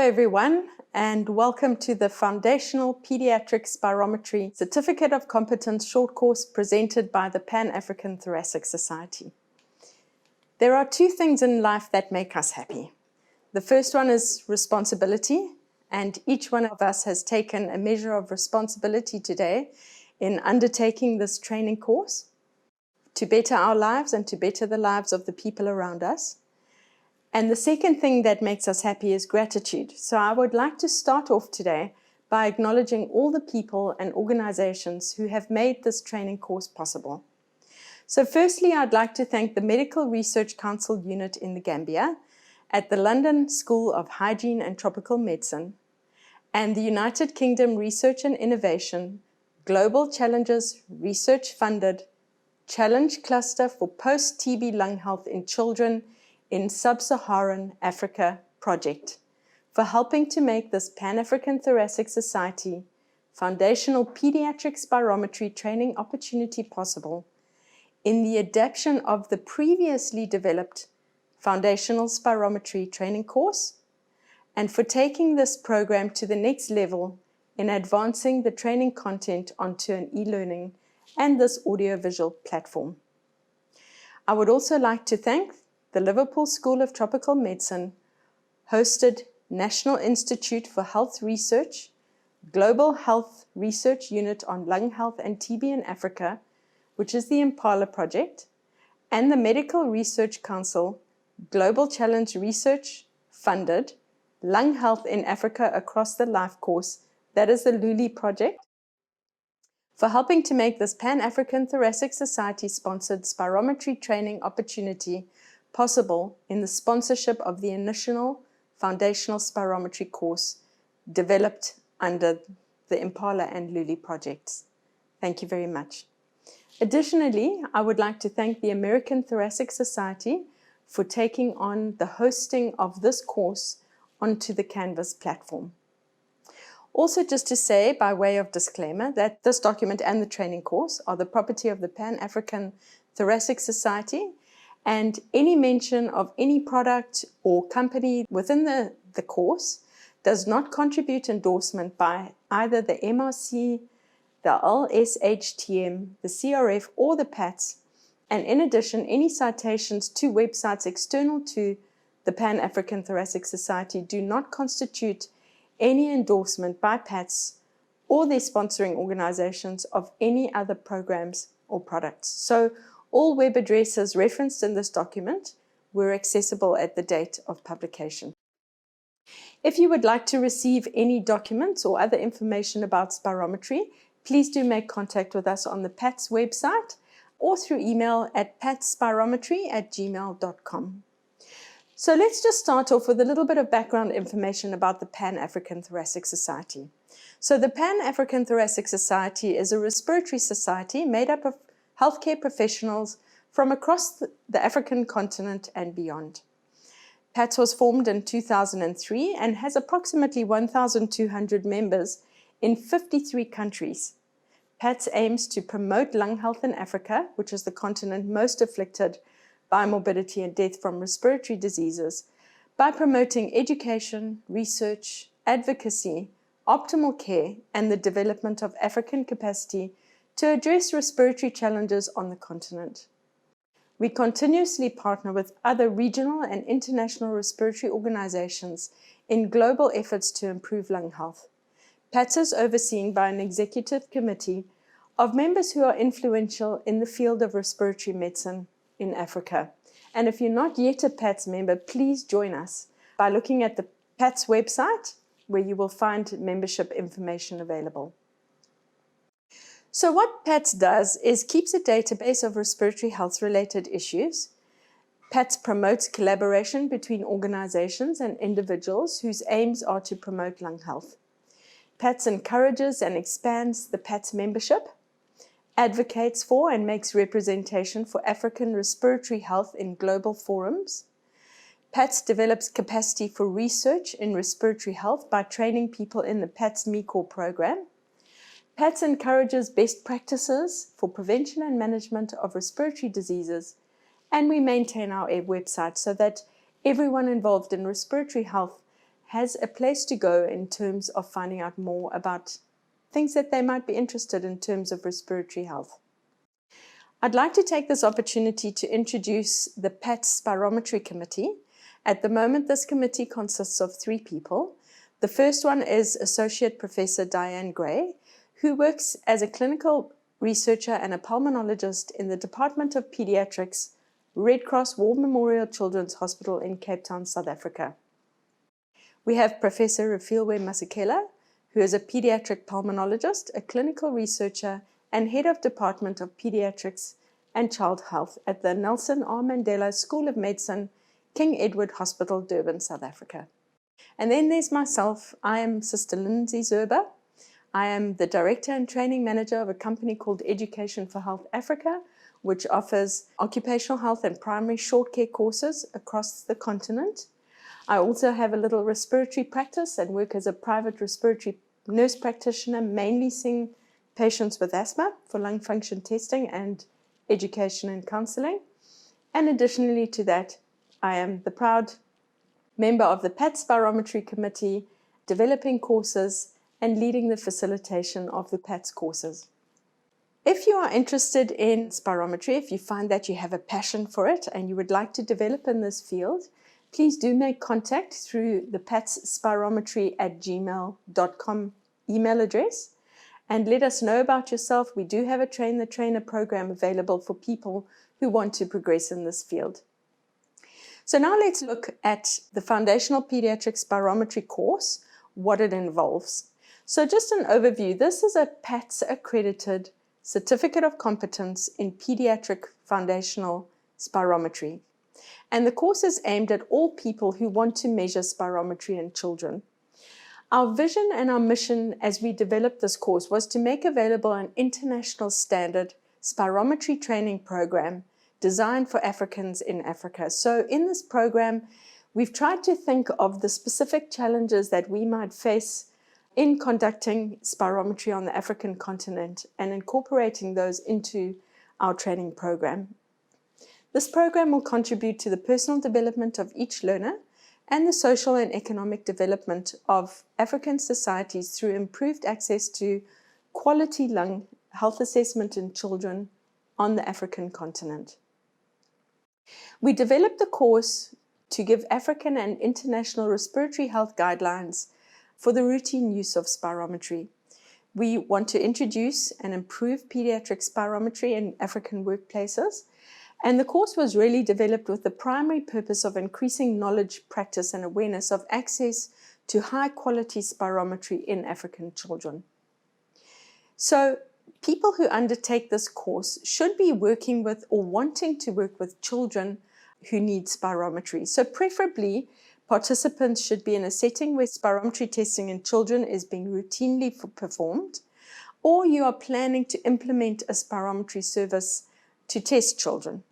everyone, and welcome to the Foundational Paediatric Spirometry Certificate of Competence short course presented by the Pan-African Thoracic Society. There are two things in life that make us happy. The first one is responsibility, and each one of us has taken a measure of responsibility today in undertaking this training course to better our lives and to better the lives of the people around us. And the second thing that makes us happy is gratitude. So I would like to start off today by acknowledging all the people and organizations who have made this training course possible. So firstly, I'd like to thank the Medical Research Council unit in the Gambia, at the London School of Hygiene and Tropical Medicine, and the United Kingdom Research and Innovation Global Challenges Research-funded Challenge Cluster for Post-TB Lung Health in Children in Sub-Saharan Africa project for helping to make this Pan-African Thoracic Society foundational pediatric spirometry training opportunity possible in the adaptation of the previously developed foundational spirometry training course, and for taking this program to the next level in advancing the training content onto an e-learning and this audiovisual platform. I would also like to thank the Liverpool School of Tropical Medicine hosted National Institute for Health Research, Global Health Research Unit on Lung Health and TB in Africa, which is the Impala project, and the Medical Research Council Global Challenge Research funded Lung Health in Africa Across the Life course, that is the LULI project, for helping to make this Pan-African Thoracic Society sponsored spirometry training opportunity possible in the sponsorship of the initial foundational spirometry course developed under the Impala and LULI projects. Thank you very much. Additionally, I would like to thank the American Thoracic Society for taking on the hosting of this course onto the Canvas platform. Also, just to say, by way of disclaimer, that this document and the training course are the property of the Pan-African Thoracic Society, and any mention of any product or company within the course does not contribute endorsement by either the MRC, the LSHTM, the CRF, or the PATS, and in addition, any citations to websites external to the Pan-African Thoracic Society do not constitute any endorsement by PATS or their sponsoring organizations of any other programs or products. So all web addresses referenced in this document were accessible at the date of publication. If you would like to receive any documents or other information about spirometry, please do make contact with us on the PATS website or through email at patspirometry@gmail.com. So let's just start off with a little bit of background information about the Pan-African Thoracic Society. So the Pan-African Thoracic Society is a respiratory society made up of healthcare professionals from across the African continent and beyond. PATS was formed in 2003 and has approximately 1,200 members in 53 countries. PATS aims to promote lung health in Africa, which is the continent most afflicted by morbidity and death from respiratory diseases, by promoting education, research, advocacy, optimal care, and the development of African capacity to address respiratory challenges on the continent. We continuously partner with other regional and international respiratory organizations in global efforts to improve lung health. PATS is overseen by an executive committee of members who are influential in the field of respiratory medicine in Africa. And if you're not yet a PATS member, please join us by looking at the PATS website, where you will find membership information available. So what PATS does is keeps a database of respiratory health-related issues. PATS promotes collaboration between organizations and individuals whose aims are to promote lung health. PATS encourages and expands the PATS membership, advocates for and makes representation for African respiratory health in global forums. PATS develops capacity for research in respiratory health by training people in the PATS MECOR program. PATS encourages best practices for prevention and management of respiratory diseases, and we maintain our website so that everyone involved in respiratory health has a place to go in terms of finding out more about things that they might be interested in terms of respiratory health. I'd like to take this opportunity to introduce the PATS Spirometry Committee. At the moment, this committee consists of 3 people. The first one is Associate Professor Diane Gray, who works as a clinical researcher and a pulmonologist in the Department of Paediatrics, Red Cross War Memorial Children's Hospital in Cape Town, South Africa. We have Professor Refilwe Masekela, who is a pediatric pulmonologist, a clinical researcher, and head of Department of Pediatrics and Child Health at the Nelson R. Mandela School of Medicine, King Edward Hospital, Durban, South Africa. And then there's myself. I am Sister Lindsay Zerber. I am the Director and Training Manager of a company called Education for Health Africa, which offers occupational health and primary short care courses across the continent. I also have a little respiratory practice and work as a private respiratory nurse practitioner, mainly seeing patients with asthma for lung function testing and education and counseling. And additionally to that, I am the proud member of the PATS Spirometry Committee, developing courses and leading the facilitation of the PATS courses. If you are interested in spirometry, if you find that you have a passion for it and you would like to develop in this field, please do make contact through the patspirometry@gmail.com email address and let us know about yourself. We do have a Train the Trainer program available for people who want to progress in this field. So now let's look at the Foundational Pediatric Spirometry course, what it involves. So just an overview, this is a PATS accredited Certificate of Competence in Pediatric Foundational Spirometry. And the course is aimed at all people who want to measure spirometry in children. Our vision and our mission as we developed this course was to make available an international standard spirometry training program designed for Africans in Africa. So in this program, we've tried to think of the specific challenges that we might face in conducting spirometry on the African continent and incorporating those into our training program. This program will contribute to the personal development of each learner and the social and economic development of African societies through improved access to quality lung health assessment in children on the African continent. We developed the course to give African and international respiratory health guidelines for the routine use of spirometry. We want to introduce and improve pediatric spirometry in African workplaces. And the course was really developed with the primary purpose of increasing knowledge, practice, and awareness of access to high-quality spirometry in African children. So people who undertake this course should be working with or wanting to work with children who need spirometry. So preferably, participants should be in a setting where spirometry testing in children is being routinely performed, or you are planning to implement a spirometry service to test children.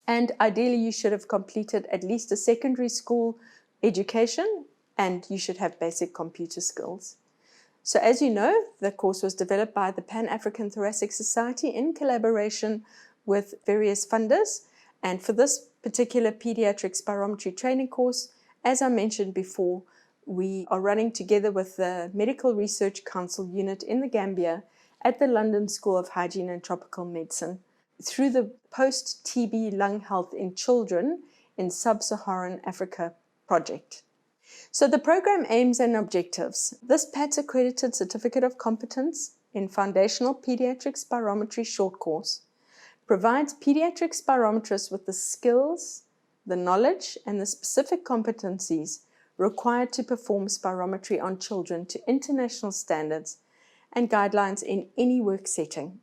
And ideally, you should have completed at least a secondary school education, and you should have basic computer skills. So as you know, the course was developed by the Pan-African Thoracic Society in collaboration with various funders. And for this particular pediatric spirometry training course, as I mentioned before, we are running together with the Medical Research Council unit in the Gambia at the London School of Hygiene and Tropical Medicine through the Post-TB Lung Health in Children in Sub-Saharan Africa project. So the program aims and objectives. This PATS accredited Certificate of Competence in Foundational Pediatric Spirometry short course provides pediatric spirometrists with the skills, the knowledge, and the specific competencies required to perform spirometry on children to international standards and guidelines in any work setting.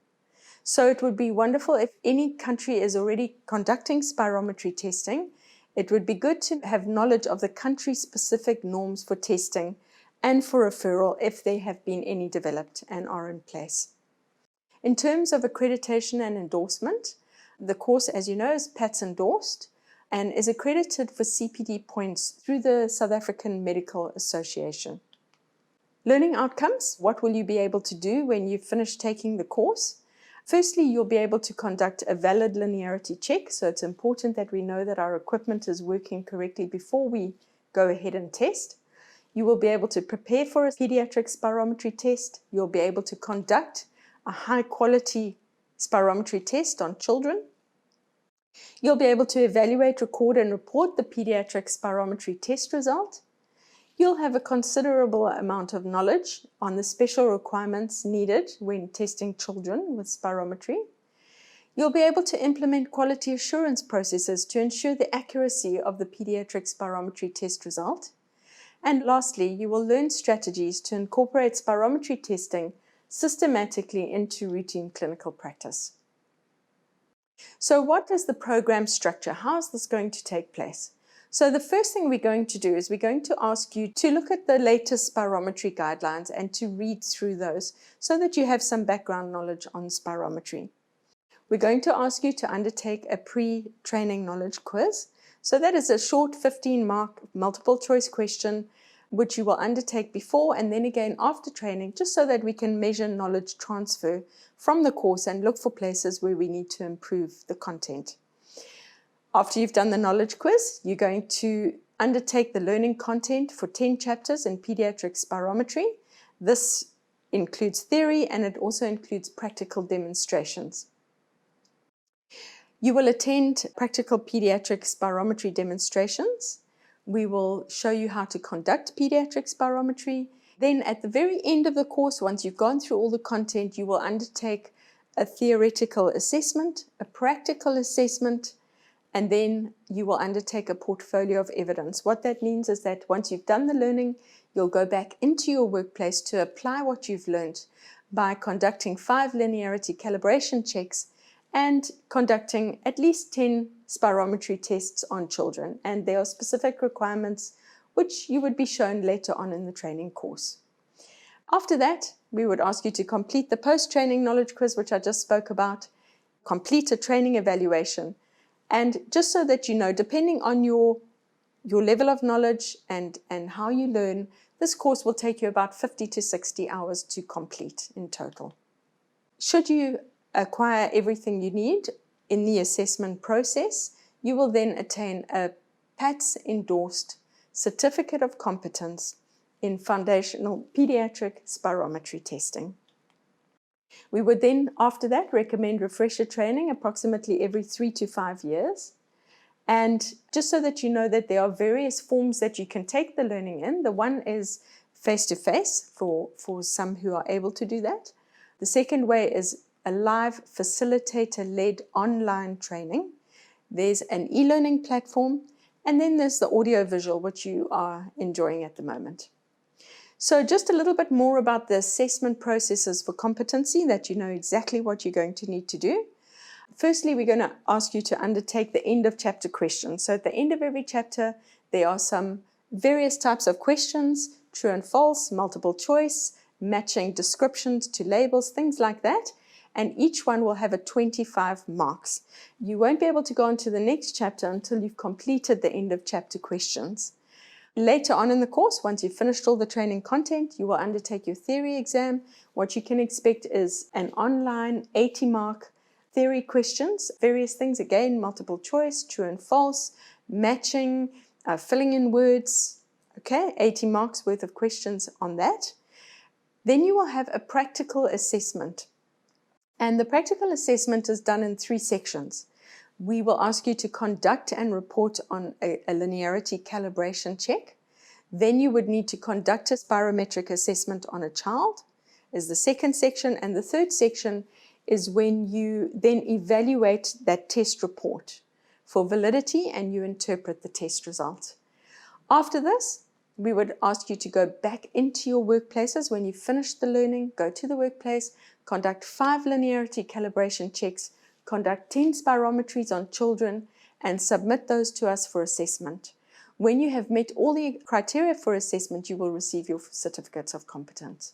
So it would be wonderful if any country is already conducting spirometry testing. It would be good to have knowledge of the country-specific norms for testing and for referral if there have been any developed and are in place. In terms of accreditation and endorsement, the course, as you know, is PATS endorsed and is accredited for CPD points through the South African Medical Association. Learning outcomes, what will you be able to do when you finish taking the course? Firstly, you'll be able to conduct a valid linearity check. So it's important that we know that our equipment is working correctly before we go ahead and test. You will be able to prepare for a pediatric spirometry test. You'll be able to conduct a high-quality spirometry test on children. You'll be able to evaluate, record, and report the pediatric spirometry test result. You'll have a considerable amount of knowledge on the special requirements needed when testing children with spirometry. You'll be able to implement quality assurance processes to ensure the accuracy of the pediatric spirometry test result. And lastly, you will learn strategies to incorporate spirometry testing systematically into routine clinical practice. So what is the program structure? How is this going to take place? So the first thing we're going to do is we're going to ask you to look at the latest spirometry guidelines and to read through those so that you have some background knowledge on spirometry. We're going to ask you to undertake a pre-training knowledge quiz. So that is a short 15-mark multiple choice question which you will undertake before and then again after training, just so that we can measure knowledge transfer from the course and look for places where we need to improve the content. After you've done the knowledge quiz, you're going to undertake the learning content for 10 chapters in pediatric spirometry. This includes theory and it also includes practical demonstrations. You will attend practical pediatric spirometry demonstrations. We will show you how to conduct pediatric spirometry. Then at the very end of the course, once you've gone through all the content, you will undertake a theoretical assessment, a practical assessment, and then you will undertake a portfolio of evidence. What that means is that once you've done the learning, you'll go back into your workplace to apply what you've learned by conducting 5 linearity calibration checks and conducting at least 10 spirometry tests on children. And there are specific requirements which you would be shown later on in the training course. After that, we would ask you to complete the post-training knowledge quiz, which I just spoke about, complete a training evaluation. And just so that you know, depending on your level of knowledge and how you learn, this course will take you about 50 to 60 hours to complete in total. Should you acquire everything you need in the assessment process, you will then attain a PATS endorsed Certificate of Competence in Foundational Pediatric Spirometry Testing. We would then, after that, recommend refresher training approximately every 3 to 5 years. And just so that you know that there are various forms that you can take the learning in. The one is face-to-face for some who are able to do that. The second way is a live facilitator-led online training. There's an e-learning platform, and then there's the audio-visual, which you are enjoying at the moment. So just a little bit more about the assessment processes for competency, that you know exactly what you're going to need to do. Firstly, we're going to ask you to undertake the end of chapter questions. So at the end of every chapter, there are some various types of questions, true and false, multiple choice, matching descriptions to labels, things like that. And each one will have a 25 marks. You won't be able to go on to the next chapter until you've completed the end of chapter questions. Later on in the course, once you've finished all the training content, you will undertake your theory exam. What you can expect is an online 80-mark theory questions, various things, again, multiple choice, true and false, matching, filling in words, okay, 80 marks worth of questions on that. Then you will have a practical assessment. And the practical assessment is done in 3 sections. We will ask you to conduct and report on a linearity calibration check. Then you would need to conduct a spirometric assessment on a child, is the second section. And the third section is when you then evaluate that test report for validity and you interpret the test result. After this, we would ask you to go back into your workplaces when you've finished the learning, go to the workplace, conduct 5 linearity calibration checks, conduct 10 spirometries on children, and submit those to us for assessment. When you have met all the criteria for assessment, you will receive your certificates of competence.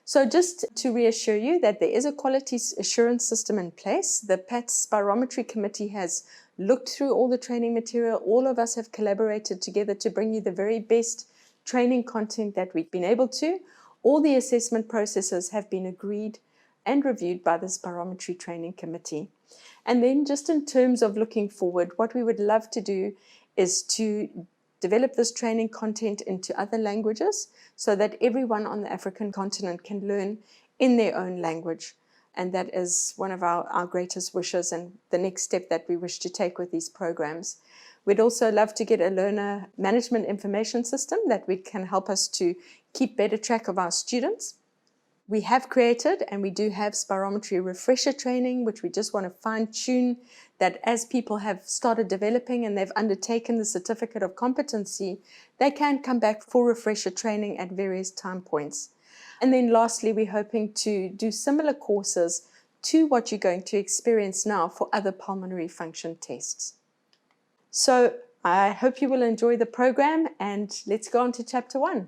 So just to reassure you that there is a quality assurance system in place. The PATS Spirometry Committee has looked through all the training material. All of us have collaborated together to bring you the very best training content that we've been able to. All the assessment processes have been agreed and reviewed by the Spirometry Training Committee. And then just in terms of looking forward, what we would love to do is to develop this training content into other languages so that everyone on the African continent can learn in their own language. And that is one of our greatest wishes and the next step that we wish to take with these programs. We'd also love to get a learner management information system that can help us to keep better track of our students. We have created and we do have spirometry refresher training, which we just want to fine-tune that as people have started developing and they've undertaken the certificate of competency, they can come back for refresher training at various time points. And then lastly, we're hoping to do similar courses to what you're going to experience now for other pulmonary function tests. So I hope you will enjoy the program, and let's go on to chapter 1.